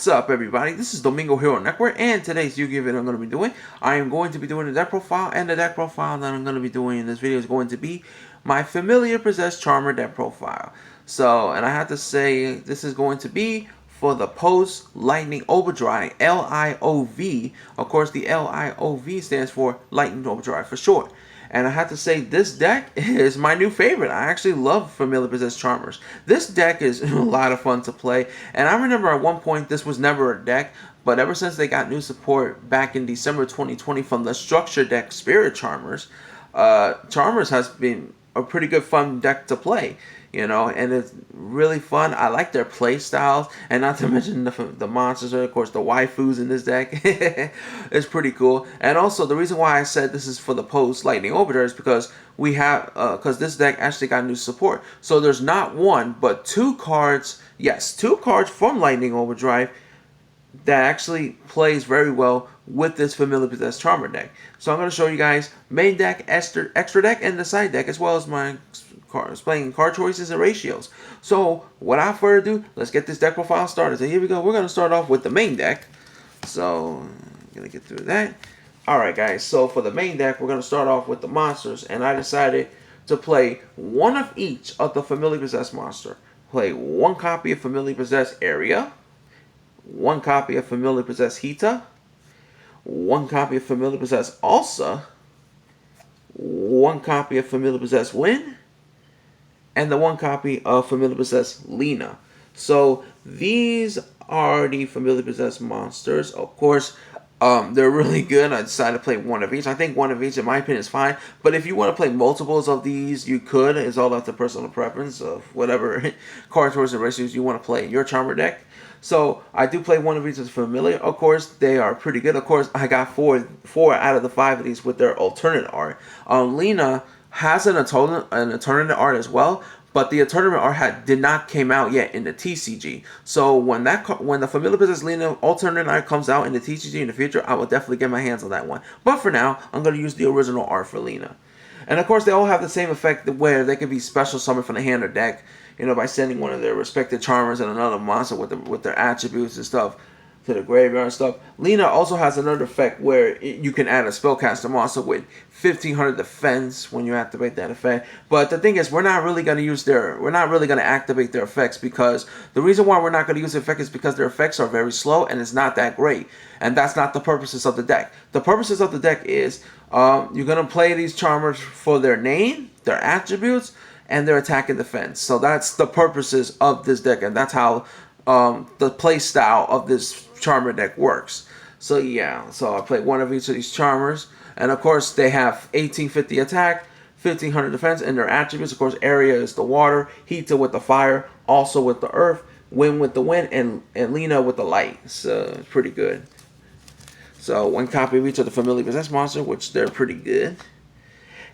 What's up, everybody? This is Domingo Hero Network, and today's Yu-Gi-Oh video I'm going to be doing. I am going to be doing a deck profile, and the deck profile that I'm going to be doing in this video is going to be my Familiar Possessed Charmer deck profile. So, and I have to say, this is going to be for the Post Lightning Overdrive, LIOV. Of course, the LIOV stands for Lightning Overdrive for short. And I have to say, this deck is my new favorite. I actually love Familiar Possessed Charmers. This deck is a lot of fun to play. And I remember at one point, this was never a deck. But ever since they got new support back in December 2020 from the structure deck Spirit Charmers, Charmers has been a pretty good fun deck to play. You know, and it's really fun. I like their play styles, and not to mention the monsters, and of course the waifus in this deck. It's pretty cool. And also the reason why I said this is for the Post Lightning Overdrive is because we have because this deck actually got new support. So there's not one but two cards. Yes, two cards from Lightning Overdrive that actually plays very well with this Familiar Possessed Charmer deck. So I'm going to show you guys main deck, extra deck, and the side deck, as well as my playing card choices and ratios. So without further ado, let's get this deck profile started. So here we go. We're going to start off with the main deck. So I'm going to get through that. Alright guys, so for the main deck, we're going to start off with the monsters. And I decided to play one of each of the Familiar Possessed monster. Play one copy of Familiar Possessed Area, one copy of Familiar Possessed Hita, one copy of Familiar Possessed Alsa, one copy of Familiar Possessed Wind, and the one copy of Familiar Possessed Lena. So these are the Familiar Possessed monsters. Of course, they're really good. I decided to play one of each. I think one of each, in my opinion, is fine. But if you want to play multiples of these, you could. It's all up to personal preference of whatever card choices and ratios you want to play in your Charmer deck. So I do play one of each as familiar. Of course, they are pretty good. Of course, I got four out of the 5 of these with their alternate art. Lena has an alternate art as well, but the alternate art did not came out yet in the TCG. So when the Familiar Possessed Lena alternate art comes out in the TCG in the future, I will definitely get my hands on that one. But for now, I'm going to use the original art for Lena. And of course, they all have the same effect where they can be special summoned from the hand or deck, you know, by sending one of their respected charmers and another monster with their attributes and stuff to the graveyard and stuff. Lena also has another effect where you can add a spellcaster monster with 1500 defense when you activate that effect. But the thing is, we're not really going to activate their effects, because the reason why we're not going to use the effect is because their effects are very slow and it's not that great. And that's not the purposes of the deck. The purposes of the deck is you're going to play these charmers for their name, their attributes, and their attack and defense. So that's the purposes of this deck, and that's how the play style of this Charmer deck works. So yeah, so I played one of each of these Charmers, and of course they have 1850 attack, 1500 defense, and their attributes. Of course, Area is the water, Hita with the fire, also with the earth, Wind with the wind, and Lena with the light. So it's pretty good. So one copy of each of the Familiar Possessed monster, which they're pretty good.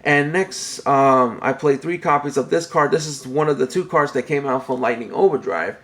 And next, I played 3 copies of this card. This is one of the 2 cards that came out from Lightning Overdrive.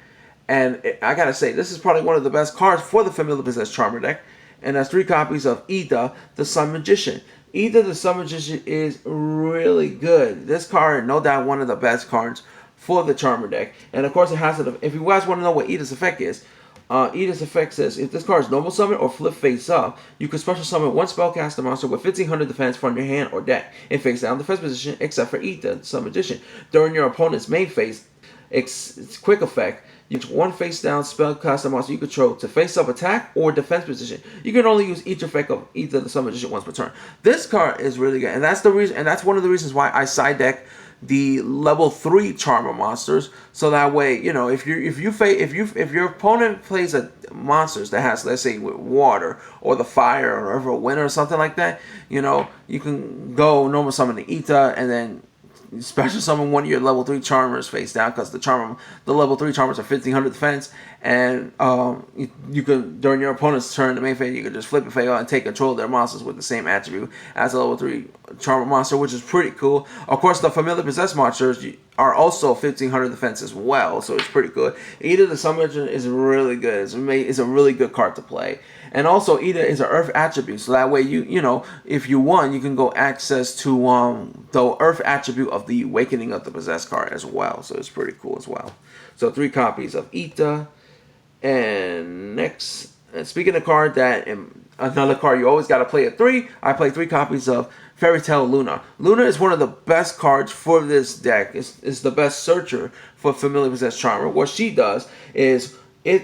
And I gotta say, this is probably one of the best cards for the Familiar Possessed Charmer deck. And that's 3 copies of Ida, the Sun Magician. Ida, the Sun Magician is really good. This card, no doubt, one of the best cards for the Charmer deck. And of course, it has it. If you guys want to know what Ida's effect is, Ida's effect says, if this card is normal summon or flip face up, you can special summon one spellcaster monster with 1500 defense from your hand or deck in face down defense position, except for Ida, the Sun Magician. During your opponent's main phase, its quick effect, use one face down spellcaster monster you control to face up attack or defense position. You can only use each effect of either the Sun Magician once per turn. This card is really good, and that's the reason, and that's one of the reasons why I side deck the level 3 Charmer monsters, so that way, you know, if your opponent plays a monsters that has, let's say, water or the fire or wind or something like that, you know, you can go normal summon the Ita and then special summon one of your level 3 Charmers face down, because the level 3 Charmers are 1500 defense, and you can, during your opponent's turn, the main phase, you can just flip a phase and take control of their monsters with the same attribute as a level 3 Charmer monster, which is pretty cool. Of course, the Familiar Possessed monsters are also 1500 defense as well, so it's pretty good. Ida, the Sun Magician, is really good. It's a really good card to play. And also, Ida is an Earth attribute, so that way you know, if you won, you can go access to the Earth attribute of the Awakening of the Possessed card as well. So it's pretty cool as well. So 3 copies of Ita, And next, speaking of card that another card you always got to play at 3. I play 3 copies of Fairy Tale Luna. Luna is one of the best cards for this deck. It's the best searcher for Familiar Possessed Charmer. What she does is,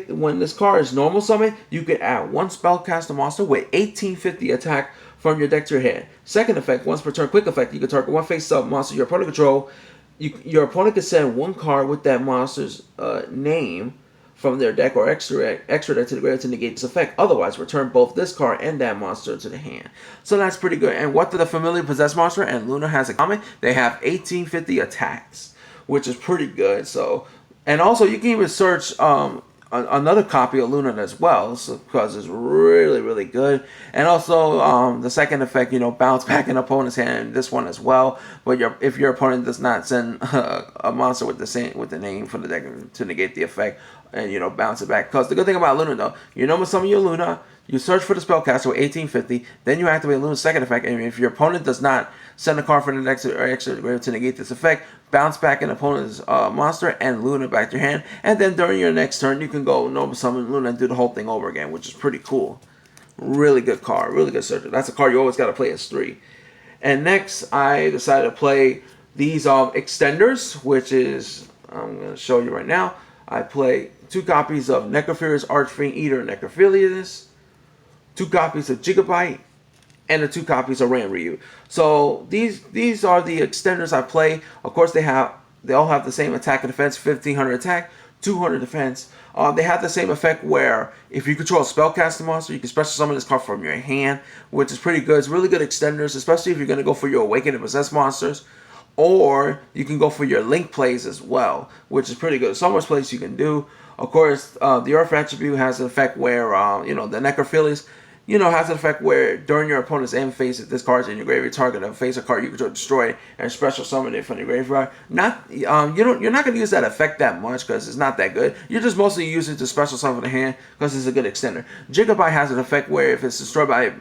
when this card is normal summon, you can add 1 spellcaster monster with 1850 attack from your deck to your hand. Second effect, once per turn, quick effect, you can target 1 face-up monster your opponent control. Your opponent can send 1 card with that monster's name from their deck or extra deck to the graveyard to negate this effect. Otherwise, return both this card and that monster to the hand. So that's pretty good. And what do the Familiar Possessed Monster and Luna has in common? They have 1850 attacks, which is pretty good. So, and also you can even search another copy of Luna as well, because it's really, really good. And also the second effect, bounce back an opponent's hand, this one as well. But if your opponent does not send a monster with the name from the deck to negate the effect, and bounce it back. Because the good thing about Luna, though, you normal summon your Luna, you search for the spellcaster with 1850, then you activate Luna's second effect, and if your opponent does not send a card from the deck or extra to negate this effect, bounce back an opponent's monster and Luna back to your hand, and then during your next turn, you can go normal summon Luna and do the whole thing over again, which is pretty cool. Really good card, really good searcher. That's a card you always got to play as 3. And next, I decided to play these extenders, which is, I'm going to show you right now. I play 2 copies of Necrophilius Archfiend Eater Necrophilius, 2 copies of Gigabyte, and the 2 copies of Ranryu. So these are the extenders I play. Of course, they all have the same attack and defense: 1500 attack, 200 defense. They have the same effect where if you control a spellcaster monster, you can special summon this card from your hand, which is pretty good. It's really good extenders, especially if you're going to go for your Awakened and Possessed monsters. Or you can go for your link plays as well, which is pretty good. So much plays you can do. Of course, the Earth attribute has an effect where, the Necrophilius, has an effect where during your opponent's end phase, if this card's in your graveyard, target a face a card you control, destroy it, and special summon it from your graveyard. You're not going to use that effect that much because it's not that good. You're just mostly using it to special summon the hand because it's a good extender. Gigabyte has an effect where if it's destroyed by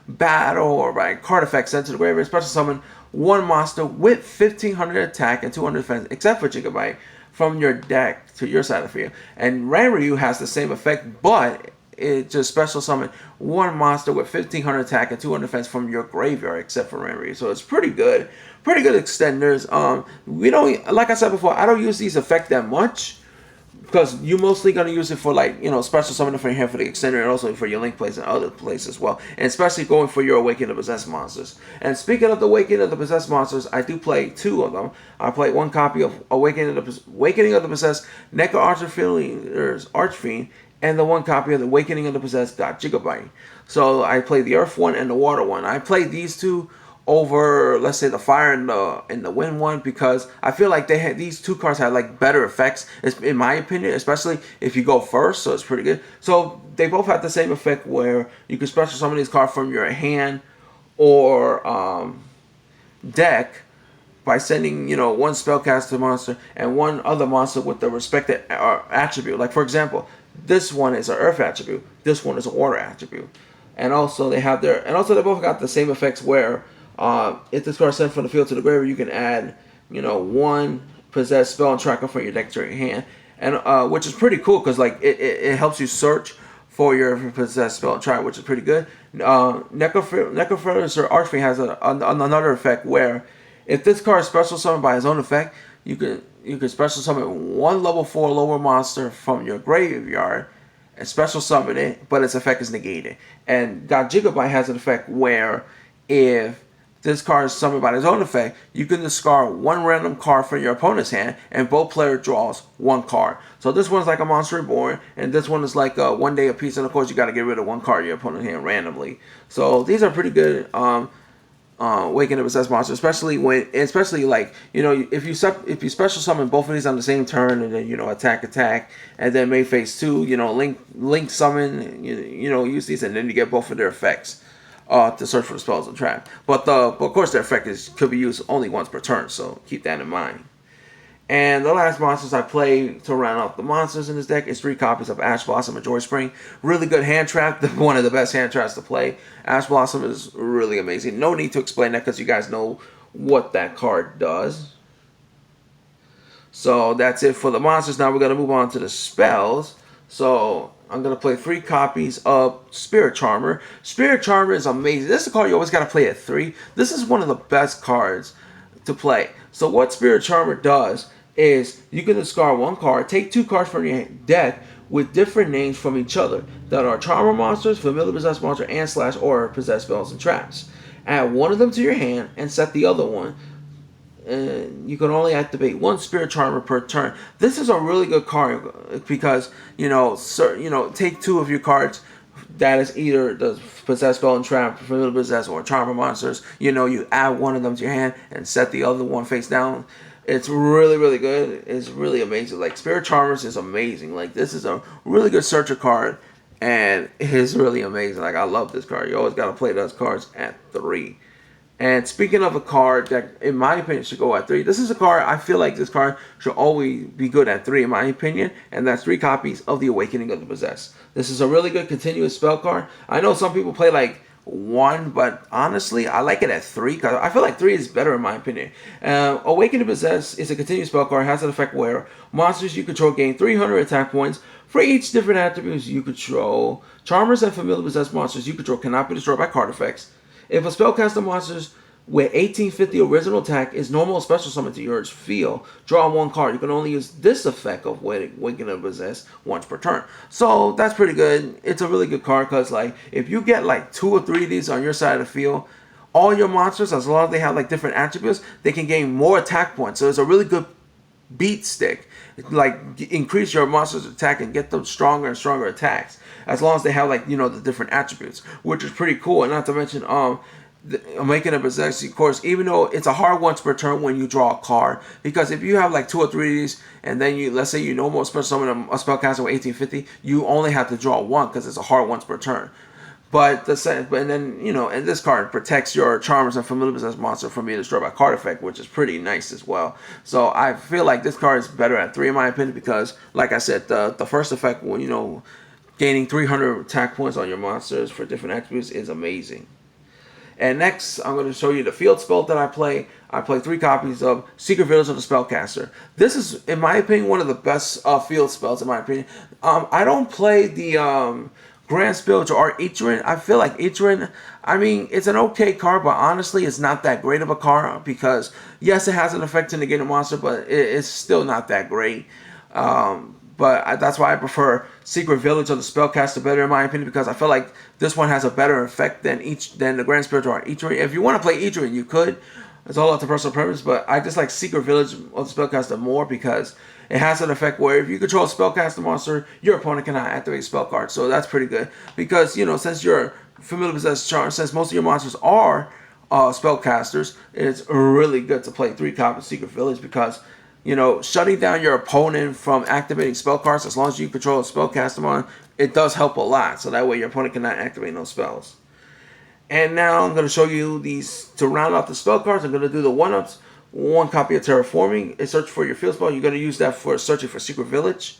battle or by card effect sent to the graveyard, special summon 1 monster with 1500 attack and 200 defense, except for Gigabyte, from your deck to your side of the field. And Ranryu has the same effect, but it just special summon 1 monster with 1500 attack and 200 defense from your graveyard, except for Ranryu. So it's pretty good extenders. We don't, like I said before, I don't use these effects that much, because you're mostly going to use it for special summoning for your hand for the extender, and also for your link plays and other plays as well. And especially going for your Awakening of the Possessed monsters. And speaking of the Awakening of the Possessed monsters, I do play 2 of them. I play 1 copy of Awakening of the Possessed Archfiend, and the 1 copy of the Awakening of the Possessed Gigabyte. So I play the Earth one and the Water one. I play these 2 over, let's say, the Fire and the Wind one, because I feel like these 2 cards have better effects, in my opinion, especially if you go first. So it's pretty good. So they both have the same effect where you can special summon these cards from your hand or deck by sending 1 spellcaster monster and 1 other monster with the respected attribute. Like, for example, this one is an Earth attribute, this one is a Water attribute. And also they both got the same effects where if this card is sent from the field to the graveyard, you can add 1 possessed spell and tracker from your deck to your hand, and which is pretty cool because it helps you search for your possessed spell and tracker, which is pretty good. Necrophilius or Archfiend has another effect where if this card is special summoned by his own effect, you can special summon 1 level 4 lower monster from your graveyard and special summon it, but its effect is negated. And Gigabyte has an effect where if this card is summoned by its own effect, you can discard 1 random card from your opponent's hand, and both players draws 1 card. So this one's like a Monster Reborn, and this one is like 1 day apiece, and of course you got to get rid of 1 card in your opponent's hand randomly. So these are pretty good Awakening of Possessed monster, especially if you special summon both of these on the same turn, and then attack, and then May phase 2, link summon, use these, and then you get both of their effects to search for the spells and trap. But of course their effect could be used only once per turn, so keep that in mind. And the last monsters I play to round out the monsters in this deck is 3 copies of Ash Blossom and Joy Spring. Really good hand trap, one of the best hand traps to play. Ash Blossom is really amazing. No need to explain that because you guys know what that card does. So that's it for the monsters. Now we're going to move on to the spells. So I'm going to play 3 copies of Spirit Charmer. Spirit Charmer is amazing. This is a card you always got to play at 3. This is one of the best cards to play. So what Spirit Charmer does is you can discard 1 card, take 2 cards from your deck with different names from each other that are Charmer monsters, familiar possessed monster, and / or possessed spells and traps. Add 1 of them to your hand and set the other one. And you can only activate 1 Spirit Charmer per turn. This is a really good card because take 2 of your cards that is either the possessed spell and trap, familiar possessed, or charmer monsters. You add 1 of them to your hand and set the other one face down. It's really, really good. It's really amazing. Like, Spirit Charmers is amazing. Like, this is a really good searcher card, and it's really amazing. Like, I love this card. You always got to play those cards at 3. And speaking of a card that, in my opinion, should go at 3, this is a card, I feel like this card should always be good at 3, in my opinion, and that's 3 copies of the Awakening of the Possessed. This is a really good continuous spell card. I know some people play like 1, but honestly, I like it at 3, because I feel like 3 is better in my opinion. Awakening the Possessed is a continuous spell card. It has an effect where monsters you control gain 300 attack points for each different attributes you control. Charmers and familiar possessed monsters you control cannot be destroyed by card effects. If a spellcaster monsters with 1850 original attack is normal or special summon to your field, draw 1 card. You can only use this effect of Awakening the Possessed once per turn. So that's pretty good. It's a really good card because, like, if you get like 2 or 3 of these on your side of the field, all your monsters, as long as they have like different attributes, they can gain more attack points. So it's a really good beat stick. Like, increase your monster's attack and get them stronger and stronger attacks, as long as they have, like, the different attributes, which is pretty cool. And not to mention Awakening the Possessed, of course, even though it's a hard once per turn when you draw a card, because if you have like 2 or 3 of these, and then let's say you normal special summon a spellcaster with 1850, you only have to draw 1 because it's a hard once per turn. And this card protects your Charmers and familiar possessed monster from being destroyed by card effect, which is pretty nice as well. So I feel like this card is better at 3 in my opinion, because, like I said, the first effect, when gaining 300 attack points on your monsters for different attributes is amazing. And next, I'm going to show you the field spell that I play. I play 3 copies of Secret Village of the Spellcaster. This is, in my opinion, one of the best field spells, in my opinion. I don't play the Grand Spiritual or Ichirin. I feel like Ichirin, I mean, it's an okay card, but honestly, it's not that great of a card, because, yes, it has an effect to negate a monster, but it's still not that great. But that's why I prefer Secret Village of the Spellcaster better, in my opinion, because I feel like this one has a better effect than the Grand Spiritual or Ichirin. If you want to play Ichirin, you could. It's all up to personal preference, but I just like Secret Village of the Spellcaster more, because it has an effect where if you control a spellcaster monster, your opponent cannot activate a spell card. So that's pretty good, because since you're familiar possessed charm, since most of your monsters are spellcasters, it's really good to play 3 copies of Secret Village, because shutting down your opponent from activating spell cards, as long as you control a spellcaster on, it does help a lot. So that way your opponent cannot activate no spells. And now I'm going to show you these to round out the spell cards. I'm going to do the 1-ups. 1 copy of Terraforming. A search for your field spell. You're going to use that for searching for Secret Village.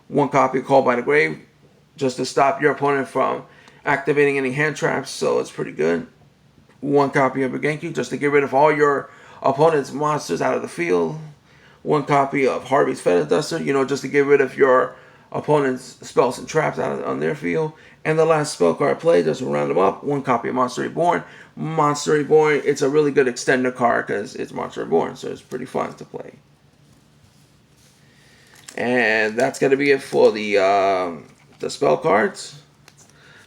1 copy of Called by the Grave, just to stop your opponent from activating any hand traps. So it's pretty good. 1 copy of Genki, just to get rid of all your opponent's monsters out of the field. 1 copy of Harvey's Feather Duster, just to get rid of your opponent's spells and traps out on their field. And the last spell card play, just to round them up, 1 copy of Monster Reborn. Monster Reborn, it's a really good extender card because it's Monster Reborn, so it's pretty fun to play. And that's going to be it for the spell cards.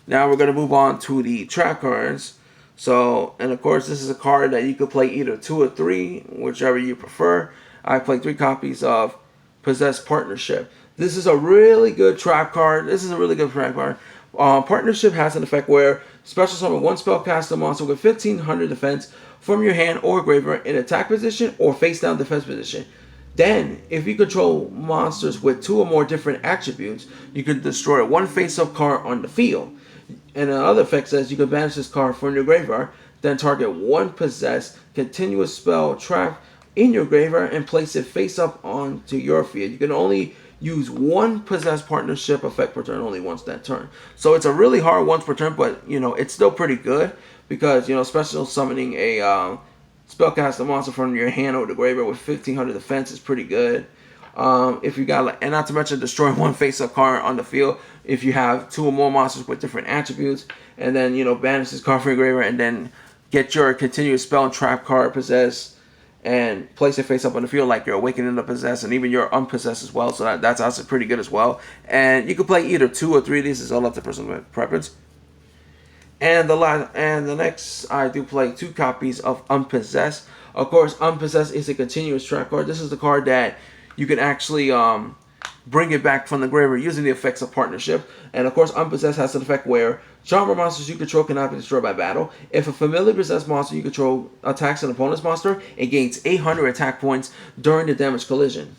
Now we're going to move on to the trap cards. So, and of course, this is a card that you could play either 2 or 3, whichever you prefer. I play 3 copies of Possessed Partnership. This is a really good trap card. Partnership has an effect where special summon 1 spellcaster monster with 1500 defense from your hand or graveyard in attack position or face down defense position. Then, if you control monsters with 2 or more different attributes, you can destroy 1 face-up card on the field. And another effect says you can banish this card from your graveyard, then target 1 possessed continuous spell trap in your graveyard and place it face up onto your field. You can only use 1 Possessed Partnership effect per turn, only once that turn. So it's a really hard once per turn, but it's still pretty good, because special summoning a spellcaster monster from your hand or the graveyard with 1500 defense is pretty good. If you got, and not to mention destroy one face-up card on the field if you have 2 or more monsters with different attributes, and then banish this card from your graveyard, and then get your continuous spell and trap card possessed, and place it face up on the field like your Awakening the Possessed, and even your Unpossessed as well. So that's also pretty good as well. And you can play either 2 or 3 of these. It's all up to personal preference. And the next, I do play 2 copies of Unpossessed. Of course, Unpossessed is a continuous trap card. This is the card that you can actually bring it back from the graveyard using the effects of partnership. And of course, Unpossessed has an effect where charmer monsters you control cannot be destroyed by battle. If a familiar possessed monster you control attacks an opponent's monster, it gains 800 attack points during the damage collision.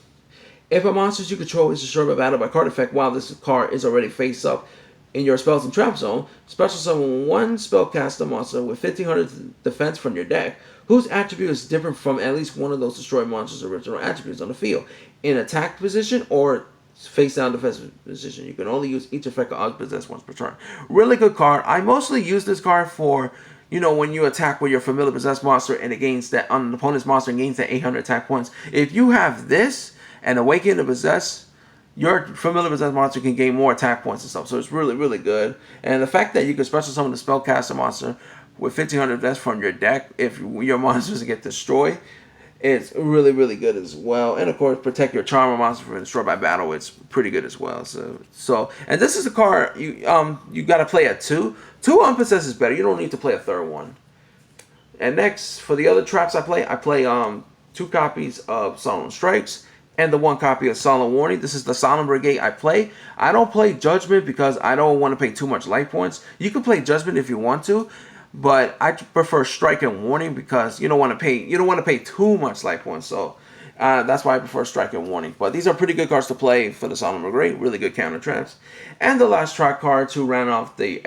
If a monster you control is destroyed by battle by card effect while this card is already face up in your spells and trap zone, special summon 1 spellcaster monster with 1500 defense from your deck, whose attribute is different from at least one of those destroyed monsters' original attributes on the field, in attack position or face down defensive position. You can only use each effect of Unpossessed once per turn. Really good card. I mostly use this card for, when you attack with your familiar possessed monster and it gains that on an opponent's monster and gains that 800 attack points. If you have this and Awaken the Possessed, your familiar possessed monster can gain more attack points and stuff. So it's really, really good. And the fact that you can special summon the spellcaster monster with 1500 defense from your deck if your monsters get destroyed, it's really, really good as well. And of course, protect your charmer monster from destroyed by battle. It's pretty good as well. So and this is a card you got to play at 2. 2 Unpossessed is better. You don't need to play a third one. And next, for the other traps I play 2 copies of Solemn Strikes and the 1 copy of Solemn Warning. This is the Solemn Brigade I play. I don't play Judgment because I don't want to pay too much life points. You can play Judgment if you want to, but I prefer Strike and Warning because you don't want to pay too much life points. So that's why I prefer Strike and Warning. But these are pretty good cards to play for the Solemn Brigade. Really good counter traps. And the last trap card to round off the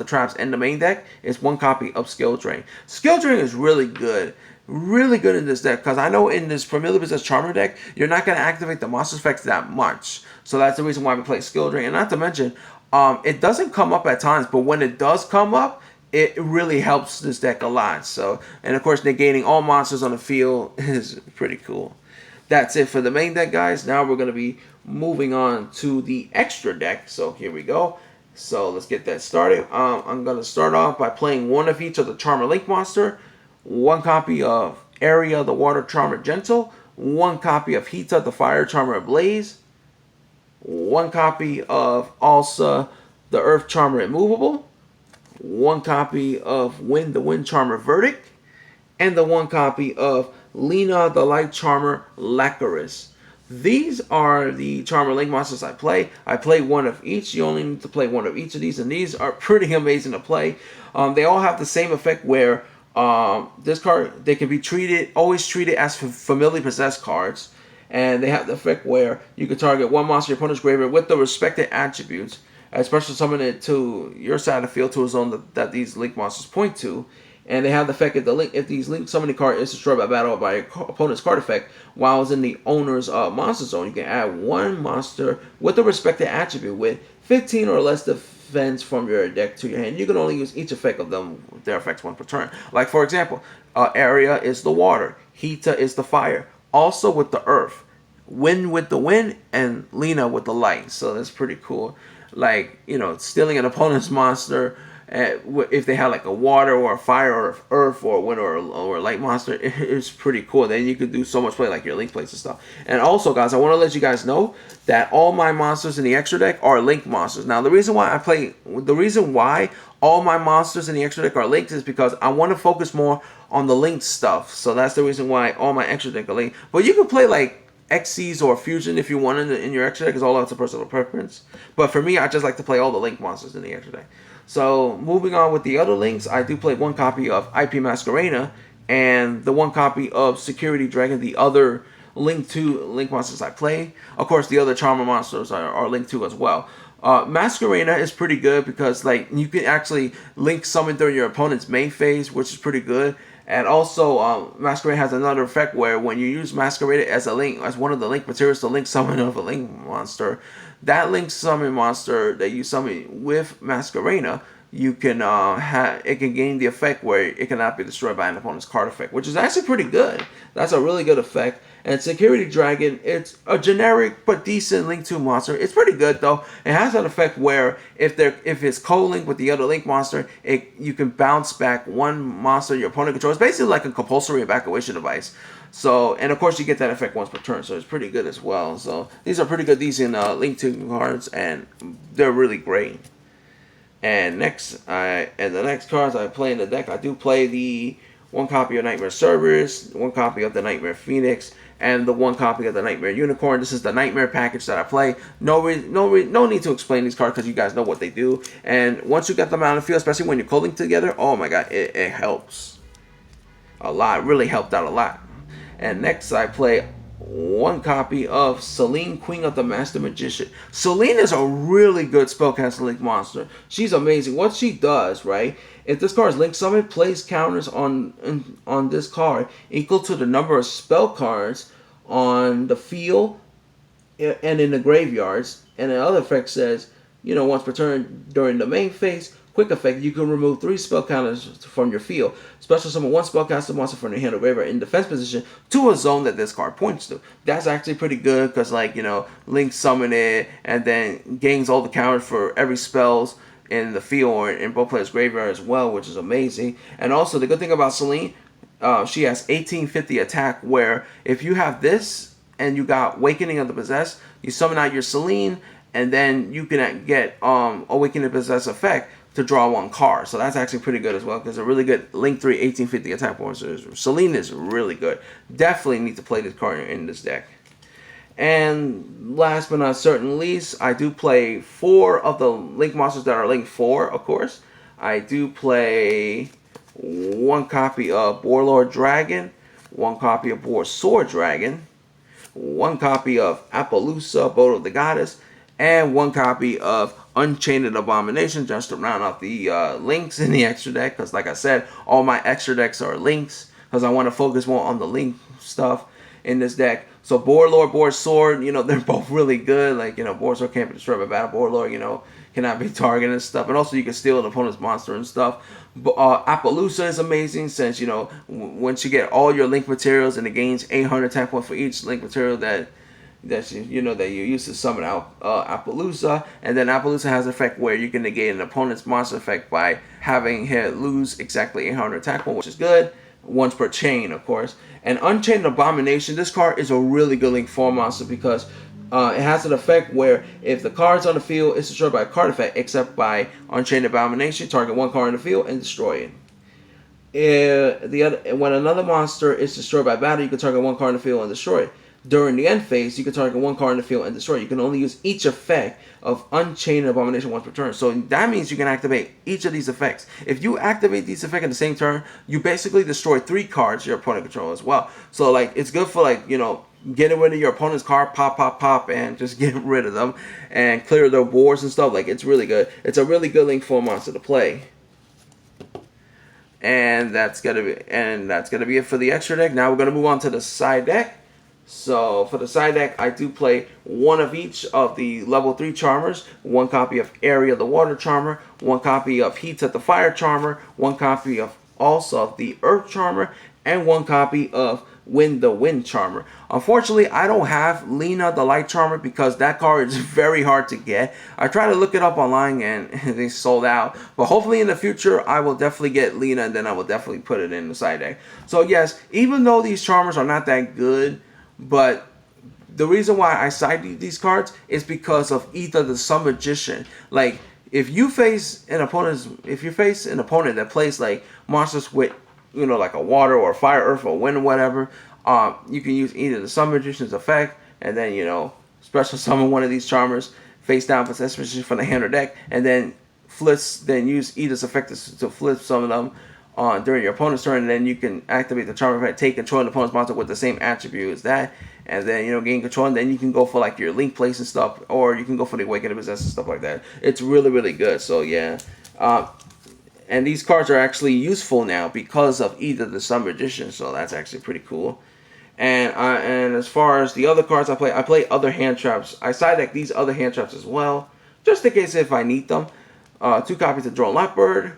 traps in the main deck is 1 copy of Skill Drain. Skill Drain is really good. Really good in this deck because I know in this familiar possessed charmer deck you're not going to activate the monster effects that much, so that's the reason why we play Skill Drain. And not to mention it doesn't come up at times, but when it does come up, it really helps this deck a lot. So, and of course negating all monsters on the field is pretty cool. That's it for the main deck, guys. Now we're going to be moving on to the extra deck, so here we go. So let's get that started. I'm going to start off by playing 1 of each of the Charmer Link monster, 1 copy of Area the Water Charmer Gentle, 1 copy of Hita the Fire Charmer Ablaze, 1 copy of Alsa the Earth Charmer Immovable, 1 copy of Wind the Wind Charmer Verdict, and the 1 copy of Lena the Light Charmer Lacaris. These are the Charmer Link monsters I play. I play 1 of each. You only need to play 1 of each of these, and these are pretty amazing to play. They all have the same effect where this card, they can be always treated as familiar possessed cards, and they have the effect where you can target 1 monster in your opponent's graveyard with the respected attributes, and special summon it to your side of the field to a zone that these link monsters point to. And they have the effect if these link summoning card is destroyed by battle or by your opponent's card effect while it's in the owner's monster zone, you can add 1 monster with the respected attribute with 15 or less defense from your deck to your hand. You can only use each effect of them, their effects, 1 per turn. Like for example, Area is the water, Hita is the fire, also with the earth, Wind with the wind, and Lena with the light. So that's pretty cool. Like, stealing an opponent's monster, if they have like a water or a fire or earth or a wind or a light monster, it's pretty cool. Then you can do so much play like your link plays and stuff. And also, guys, I want to let you guys know that all my monsters in the extra deck are link monsters. Now, the reason why all my monsters in the extra deck are linked is because I want to focus more on the linked stuff. So that's the reason why all my extra deck are linked. But you can play like Xyz or Fusion if you want in your extra deck. It's all up to personal preference. But for me, I just like to play all the link monsters in the extra deck. So moving on with the other links, I do play 1 copy of IP Masquerena and the 1 copy of Security Dragon, the other link monsters I play. Of course, the other Charmer monsters are linked to as well. Masquerena is pretty good because like you can actually link summon during your opponent's main phase, which is pretty good. And also, Masquerade has another effect where when you use Masquerade as one of the link materials to link summon of a link monster, that link summon monster that you summon with Masquerena, you can it can gain the effect where it cannot be destroyed by an opponent's card effect, which is actually pretty good. That's a really good effect. And Security Dragon, it's a generic but decent Link 2 monster. It's pretty good though. It has an effect where if it's co-linked with the other Link monster, you can bounce back one monster your opponent controls. It's basically like a compulsory evacuation device. So, and of course you get that effect once per turn, so it's pretty good as well. So these are pretty good, decent Link 2 cards, and they're really great. And the next cards I play in the deck, I do play the one copy of Nightmare Cerberus, one copy of the Nightmare Phoenix, and the one copy of the Nightmare Unicorn. This is the Nightmare package that I play. No need to explain these cards because you guys know what they do. And once you get them out of the field, especially when you're co-linked together, oh my god, it helps a lot. It really helped out a lot. And next I play one copy of Selene, Queen of the Master Magician. Selene is a really good spellcaster Link monster. She's amazing. What she does, right? If this card is Link Summon, place counters on this card equal to the number of spell cards on the field and in the graveyards. And the other effect says, once per turn during the main phase, quick effect, you can remove 3 spell counters from your field. Special summon 1 spellcaster monster from your hand or graveyard in defense position to a zone that this card points to. That's actually pretty good because, Link summon it and then gains all the counters for every spells in the field or in both players' graveyard as well, which is amazing. And also, the good thing about Selene, she has 1850 attack, where if you have this and you got Awakening of the Possessed, you summon out your Selene, and then you can get Awakening of the Possessed effect to draw 1 card. So that's actually pretty good as well, because a really good Link 3 1850 attack monster. Selene is really good. Definitely need to play this card in this deck. And last but not certain least, I do play 4 of the Link monsters that are Link 4, of course. I do play 1 copy of Warlord Dragon, 1 copy of Boar Sword Dragon, 1 copy of Appaloosa, Boat of the Goddess, and 1 copy of Unchained Abomination, just to round off the links in the extra deck. Because like I said, all my extra decks are links, because I want to focus more on the link stuff in this deck. So Boarlord, Boar Sword, they're both really good. Boar Sword can't be destroyed by battle. Boarlord, cannot be targeted and stuff. And also you can steal an opponent's monster and stuff. But Appaloosa is amazing since, once you get all your link materials and it gains 800 attack points for each link material that you use to summon out Appaloosa. And then Appaloosa has an effect where you can negate an opponent's monster effect by having him lose exactly 800 attack points, which is good. Once per chain, of course. And Unchained Abomination, this card is a really good Link 4 monster because it has an effect where if the card's on the field, it's destroyed by a card effect, except by Unchained Abomination, target 1 card in the field and destroy it. When another monster is destroyed by battle, you can target 1 card in the field and destroy it. During the end phase, you can target 1 card in the field and destroy it. You can only use each effect of Unchained Abomination once per turn. So that means you can activate each of these effects. If you activate these effects in the same turn, you basically destroy 3 cards your opponent controls as well. So it's good for getting rid of your opponent's card, pop, and just get rid of them and clear their boards and stuff. It's really good. It's a really good Link 4 monster to play. And that's gonna be it for the extra deck. Now we're gonna move on to the side deck. So for the side deck, I do play 1 of each of the level 3 Charmers, 1 copy of Area the Water Charmer, 1 copy of Heat the Fire Charmer, 1 copy of the Earth Charmer, and 1 copy of Wind the Wind Charmer. Unfortunately, I don't have Lena the Light Charmer because that card is very hard to get. I tried to look it up online and they sold out. But hopefully in the future, I will definitely get Lena, and then I will definitely put it in the side deck. So yes, even though these Charmers are not that good, but the reason why I side these cards is because of either the Sun Magician. If you face an opponent that plays monsters with like a water or fire, earth, or wind or whatever, you can use either the Sun Magician's effect and then special summon 1 of these Charmers face down, possess magician from the hand or deck, and then use Eda's effect to flip some of them during your opponent's turn, and then you can activate the Charmer effect, take control of the opponent's monster with the same attribute as that, and then gain control, and then you can go for your link place and stuff, or you can go for the Awakening Possess and stuff like that. It's really, really good. So yeah, and these cards are actually useful now because of either the Sun Magician, so that's actually pretty cool. And as far as the other cards I play other hand traps. I side deck these other hand traps as well, just in case if I need them. 2 copies of Drone Lockbird,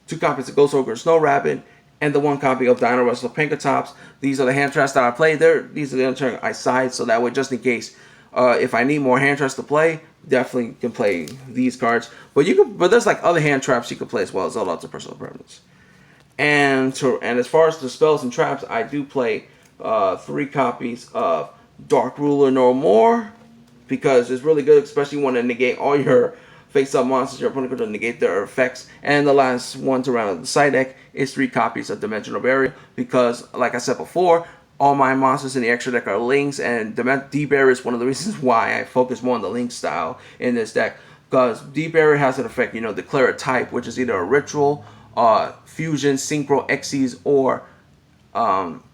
2 copies of Ghost Ogre Snow Rabbit, and the 1 copy of Dino Wrestler Pinkertops. These are the hand traps that I play. These are the other turn I side, so that way, just in case if I need more hand traps to play, definitely can play these cards. But there's like other hand traps you can play as well. It's all up to personal preference. And as far as the spells and traps, I do play 3 copies of Dark Ruler No More, because it's really good, especially when you want to negate all your face-up monsters. Your opponent could negate their effects. And the last one to round out the side deck is 3 copies of Dimensional Barrier, because, like I said before, all my monsters in the extra deck are links, and Deep Barrier is one of the reasons why I focus more on the link style in this deck, because Deep Barrier has an effect, declare a type, which is either a ritual, fusion, synchro, Xyz, or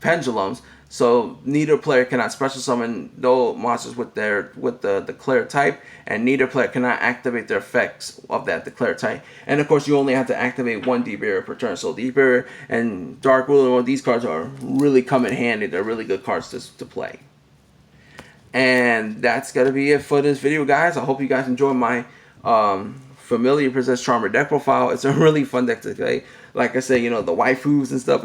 pendulums. So neither player cannot special summon those monsters with the declare type, and neither player cannot activate their effects of that declare type. And of course, you only have to activate 1 Deep Barrier per turn. So Deep Barrier and Dark Ruler, these cards are really come in handy. They're really good cards to play. And that's gonna be it for this video, guys. I hope you guys enjoy my Familiar Princess Charmer deck profile. It's a really fun deck to play. Like I said, the waifus and stuff.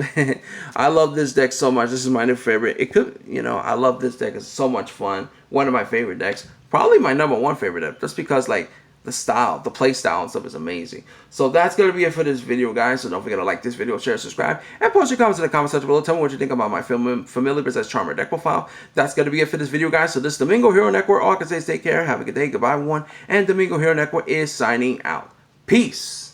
I love this deck so much. This is my new favorite. I love this deck. It's so much fun. One of my favorite decks. Probably my #1 favorite deck. Just because, like, the style, the play style and stuff is amazing. So that's going to be it for this video, guys. So don't forget to like this video, share, subscribe, and post your comments in the comment section below. Tell me what you think about my Familiar Princess Charmer deck profile. That's going to be it for this video, guys. So this is Domingo Hero Network. All I can say is take care. Have a good day. Goodbye, everyone. And Domingo Hero Network is signing out. Peace.